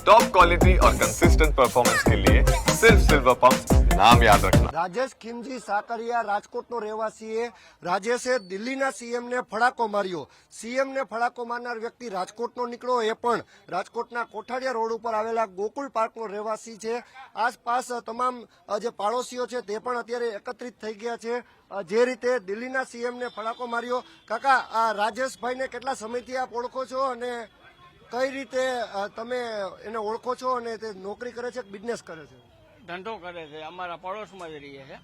Top quality और consistent performance के लिए सिर्फ सिल्वर पंप नाम याद रखना। રાજેશ ખીમજી સાકરિયા રાજકોટનો રહેવાસીએ રાજેશે દિલ્હીના સીએમને ફડાકો માર્યો. સીએમને ફડાકો મારનાર વ્યક્તિ રાજકોટનો નીકળ્યો, એ પણ રાજકોટના કોઠાડિયા રોડ ઉપર આવેલા ગોકુલ પાર્કનો રહેવાસી છે. આસપાસ તમામ જે પાડોશીઓ છે તે પણ અત્યારે એકત્રિત થઈ ગયા છે. જે રીતે દિલ્હીના સીએમને ફડાકો માર્યો. કાકા, આ રાજેશભાઈને કેટલા સમયથી આપ ઓળખો છો અને કઈ રીતે તમે એને ઓળખો છો અને તે નોકરી કરે છે કે બિઝનેસ કરે છે? ધંધો કરે છે, અમારા પડોશમાં જ રહીએ છે.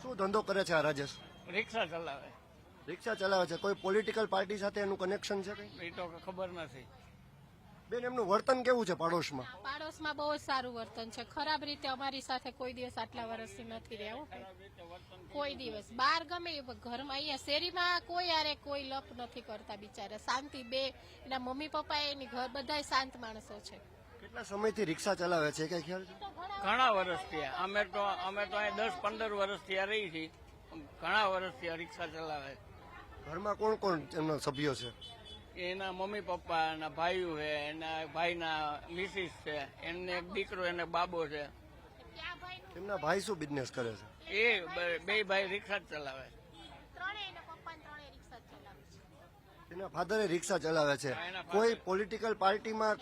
શું ધંધો કરે છે આ રાજેશ? રિક્ષા ચલાવે. રિક્ષા ચલાવે છે. કોઈ પોલિટિકલ પાર્ટી સાથે એનું કનેક્શન છે કઈ? એ તો ખબર નથી. બેન, એમનું વર્તન કેવું છે પાડોશમાં? પાડોશમાં બહુ જ સારું વર્તન છે. ખરાબ રીતે અમારી સાથે કોઈ દિવસ આટલા વર્ષથી નથી રહ્યા. કોઈ દિવસ બહાર ગમે ઘરમાં, અહીંયા શેરીમાં કોઈ યારે કોઈ લપ નથી કરતા. બિચારા શાંતિ. બે એના મમ્મી પપ્પા એની ઘર બધા શાંત માણસો છે. કેટલા સમયથી રિક્ષા ચલાવે છે કઈ ખ્યાલ છે? ઘણા વર્ષથી અમે તો અહીં 10-15 વર્ષથી આ રહી છીએ. ઘણા વર્ષથી આ રિક્ષા ચલાવે. ઘરમાં કોણ કોણ એમના સભ્યો છે? એના મમ્મી પપ્પા, એના ભાઈઓ છે, એના ભાઈના મિસિસ છે, એમને એક દીકરો, એને બાબો છે. એમના ભાઈ શું બિઝનેસ કરે છે? એ બે ભાઈ રિક્ષા જ ચલાવે. એના ફાધરે રિક્ષા ચલાવે છે. કોઈ પોલિટિકલ પાર્ટીમાં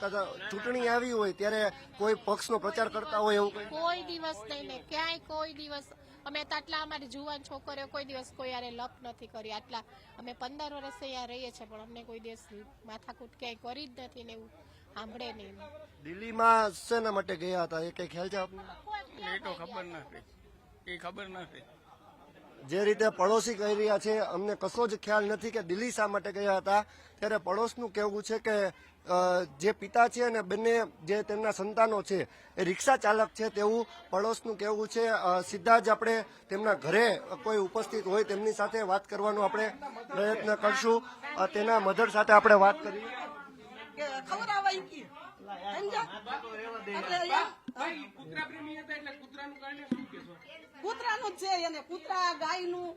ચૂંટણી આવી હોય ત્યારે કોઈ પક્ષનો પ્રચાર કરતા હોય એવું કઈ? કોઈ દિવસ નહીં ને ક્યાંય કોઈ દિવસ. અમે તો આટલા અમારી જુવાન છોકરીઓ કોઈ દિવસ કોઈ યારે લપ નથી કરી. આટલા અમે 15 વર્ષ અહીંયા રહીએ છીએ, પણ અમને કોઈ દિવસ માથાકૂટ ક્યાંય કરી જ નથી ને એવું સાંભળે નહીં. દિલ્હીમાં શેના માટે ગયા હતા એ કઈ ખ્યાલ છે આપને? એ તો ખબર નથી. એ ખબર નથી. જે રીતે પડોશી કહી રહ્યા છે, અમને કશો જ ખ્યાલ નથી કે દિલ્હી શા માટે ગયા હતા. ત્યારે પડોશનું કહેવું છે કે જે પિતા છે અને બંને જે તેમના સંતાનો છે એ રિક્ષા ચાલક છે તેવું પડોશનું કહેવું છે. સીધા જ આપણે તેમના ઘરે કોઈ ઉપસ્થિત હોય તેમની સાથે વાત કરવાનો આપણે પ્રયત્ન કરશું. તેના મધર સાથે આપણે વાત કરી. કૂતરાનું જ છે એને, કૂતરા ગાયનું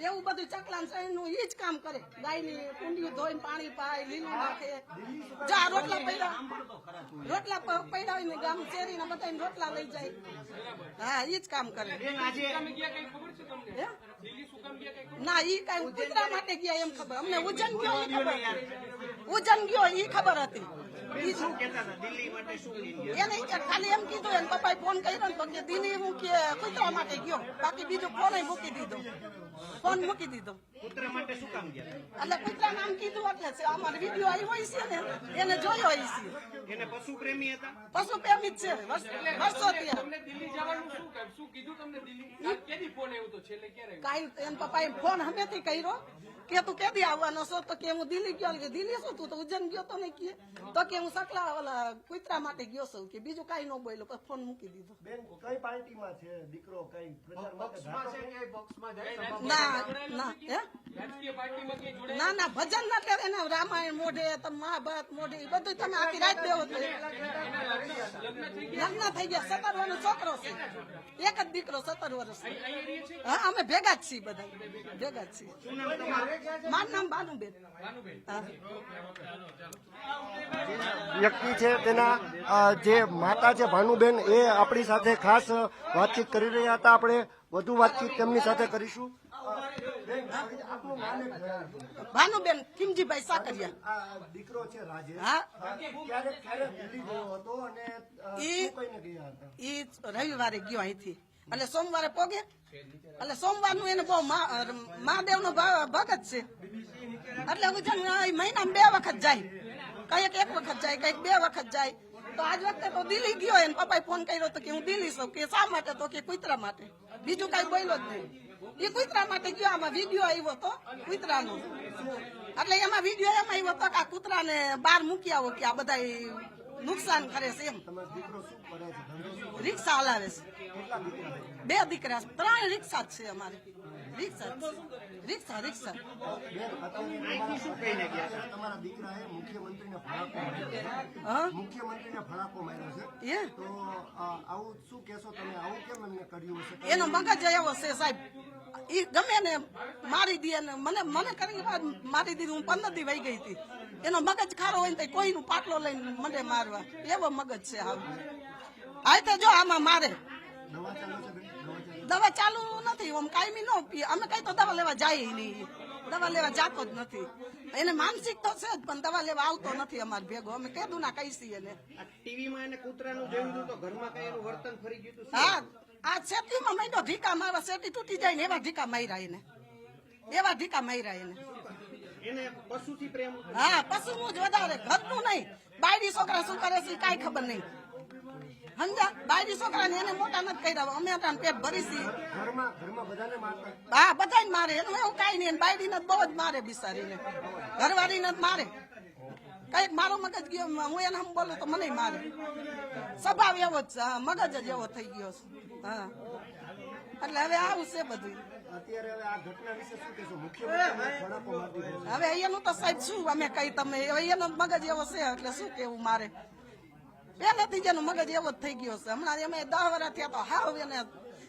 એવું બધું ચકલાન સહીનું એ જ કામ કરે. ગાયની કુંડીઓ ધોઈને પાણી પાય, લીલું નાખે. જા રોટલા પડ્યા હોય ને ગામ શેરીના બધા રોટલા લઈ જાય. હા, એ જ કામ કરે. ના, ઈ કઈ કૂતરા માટે ગયા એમ ખબર. અમને ઉજ્જૈન ગયો એ ખબર. ઉજ્જૈન ગયો એ ખબર હતી. એને ખાલી એમ કીધું, એને પપ્પાએ ફોન કર્યો ને તો કે દિલ્હી હું કે કૂતરા માટે ગયો. બાકી બીજું ફોન મૂકી દીધો. ફોન મૂકી દીધો. એટલે કૂતરા નામ કીધું એટલે છે. અમારે વિડીયો આવ્યો છે ને, એને જોયો હોય છે. એને પશુ પ્રેમી હતા. પશુ પ્રેમી જ છે વર્ષોથી. કાઈ એન પપ્પાએ ફોન હમેથી કર્યો કે તું કેદી આવવાનો છો? તો કે હું દિલ્હી ગયો. કે દિલ્હી શું? તું તો ઉજ્જૈન ગયો તો ને કે તો કે હું સકલા ઓલા કૂતરા માટે ગયો છું. કે બીજું કઈ ન બોલ્યો, પછી ફોન મૂકી દીધો. બેન, કઈ પાર્ટીમાં છે દીકરો? કઈ ના ના, ભજન ના કરે ને. રામાયણ મોઢે, મહાભારત મોઢે, બધું તમે આખી રાત દેવો. લગ્ન થઈ ગયા. 17 વર્ષનો છોકરો છે. એક જ દીકરો 17 વર્ષ. હા, અમે ભેગા જ છીએ. બધા ભેગા જ છીએ. મારું નામ ભાનુબેન. વ્યક્તિ છે તેના જે માતા છે ભાનુબેન, એ આપણી સાથે ખાસ વાતચીત કરી રહ્યા હતા. આપણે વધુ વાતચીત તેમની સાથે કરીશું. ભાનુબેન ખીમજીભાઈ સાકરિયા. દીકરો છે રાજેશ. હા, ક્યારે દિલ્હી ગયો હતો અને શું કઈને ગયા હતા? ઈ રવિવારે ગયો અહીંથી. એટલે સોમવારે પોગે. એટલે સોમવારનું એને બહુ મહાદેવ નો ભગત છે. એટલે મહિનામાં 2 વખત જાય. કઈક 1 વખત જાય, કઈક 2 વખત જાય. તો આજ વખતે તો દિલ્હી ગયો. એને પપ્પાએ ફોન કર્યો તો કે હું દિલ્હી છું. કે શા માટે? તો કે કૂતરા માટે. બીજું કઈ બોલ્યો જ નહીં. એ કૂતરા માટે ગયો. આમાં વિડીયો આવ્યો તો કૂતરાનો. એટલે એમાં વિડીયો એમ આવ્યો તો કે આ કૂતરાને બહાર મૂકી આવો કે આ બધા નુકસાન કરે છે એમ. રિક્ષા હલાવે છે. 2 દીકરા, 3 રિક્ષા જ છે અમારે. રિક્ષા રિક્ષા રિક્ષા બેન, અહીંથી શું કહીને ગયા હતા? તમારા દીકરાએ મુખ્યમંત્રીને ફડાકો માર્યો છે. હા મુખ્યમંત્રીને ફડાકો માર્યો છે. એ તો આવું શું કહેશો તમે? આવું કેમ એમને કર્યું હશે? એનો મગજ એવો છે સાહેબ, ઈ ગમે ને મારી દે ને મને કરી મારી દીધી. હું 15 દી વહી ગઈ હતી. એનો મગજ ખારો હોય ને તો કોઈનું પાટલો લઈને મને મારવા, એવો મગજ છે હાવ. આ તો જો આમાં મારે દવા ચાલુ છે બેન? દવા ચાલુ નથી, આમ કાયમી નો પીએ. અમે કઈ તો દવા લેવા જાય નહીં, દવા લેવા જાતો જ નથી. એને માનસિક તો છે જ, પણ દવા લેવા આવતો નથી અમારે ભેગો. અમે કીધું ના કહીશી એને. આ ટીવીમાં એને કૂતરાનું જોયું હતું તો ઘરમાં કઈ એનું વર્તન ફરી ગયું હતું? હા આ શેતીમાં મહિનો ઢીકા મારવા, શેતી તૂટી જાય ને એવા ઢીકા માર્યા એને, એવા ઢીકા માર્યા એને. એને પશુથી પ્રેમ હતો. હા પશુનું જ વધારે, ઘરનું નહીં. બાયડી છોકરા શું કરે છે કાંઈ ખબર નહીં. સમજા, બાયડી છોકરાને એને મોટા નથી કર્યા. અમે અટાણે પેટ ભરીશી. ઘરમાં બધાને મારતા? હા બધાને મારે, એનું એવું કાંઈ નહીં. બાયડીને બહુ જ મારે બિચારીને, ઘરવાળીને જ મારે. કઈક મારો મગજ ગયો, હું એને આમ બોલું તો મને મારે. સ્વભાવ એવો જ છે, હા, મગજ જ એવો થઈ ગયો છે. હા એટલે હવે આવું છે બધું. અત્યારે હવે આ ઘટના વિશે શું કહેશો? મુખ્યમંત્રીને ફડાકો મારી દીધો છે. હવે એનું તો સાહેબ શું અમે કઈ તમે, હવે એનો મગજ એવો છે એટલે શું કેવું મારે. પહેલેથી જ એનો મગજ એવો જ થઈ ગયો છે. હમણાં અમે 10 વર્ષ થયા તો હાવ એને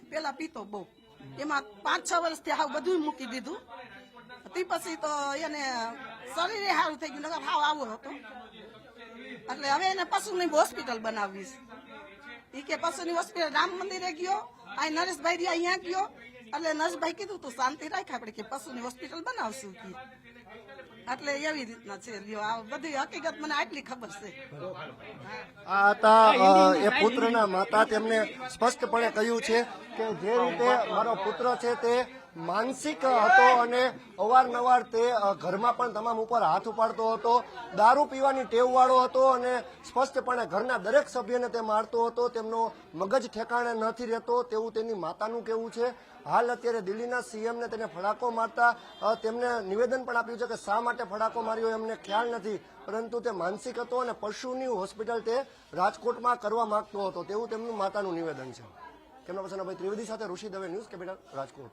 પેલા પીતો બહુ, એમાં 5-6 વર્ષથી હાવ બધું મૂકી દીધું. તે પછી તો એને શરીરે સારું થઈ ગયું, નકર હાવ આવો હતો. એટલે હવે એને પશુની હોસ્પિટલ બનાવવી છે. એ કે પશુની હોસ્પિટલ રામ મંદિરે ગયો, આ નરેશભાઈ અહીંયા ગયો. એટલે નરેશભાઈ કીધું તું શાંતિ રાખ, આપણે કે પશુની હોસ્પિટલ બનાવશું કે. એટલે એવી રીતના છે. લ્યો આ બધી હકીકત મને આટલી ખબર છે. આ હતા એ પુત્રના માતા. તેમને સ્પષ્ટપણે કહ્યું છે કે જે રીતે મારો પુત્ર છે તે માનસિક હતો અને અવારનવાર તે ઘરમાં પણ તમામ ઉપર હાથ ઉપાડતો હતો, દારૂ પીવાની ટેવવાળો હતો અને સ્પષ્ટપણે ઘરના દરેક સભ્યને તે મારતો હતો. તેમનો મગજ ઠેકાણે નથી રહેતો તેવું તેની માતાનું કહેવું છે. હાલ અત્યારે દિલ્હીના સીએમને તેને ફડાકો મારતા તેમને નિવેદન પણ આપ્યું છે કે શા માટે ફડાકો માર્યો એમને ખ્યાલ નથી, પરંતુ તે માનસિક હતો અને પશુની હોસ્પિટલ તે રાજકોટમાં કરવા માંગતો હતો તેવું તેમનું માતાનું નિવેદન છે. કેમેરા પર્સન અભય ત્રિવેદી સાથે ઋષિ દવે, ન્યૂઝ કેપિટલ, રાજકોટ.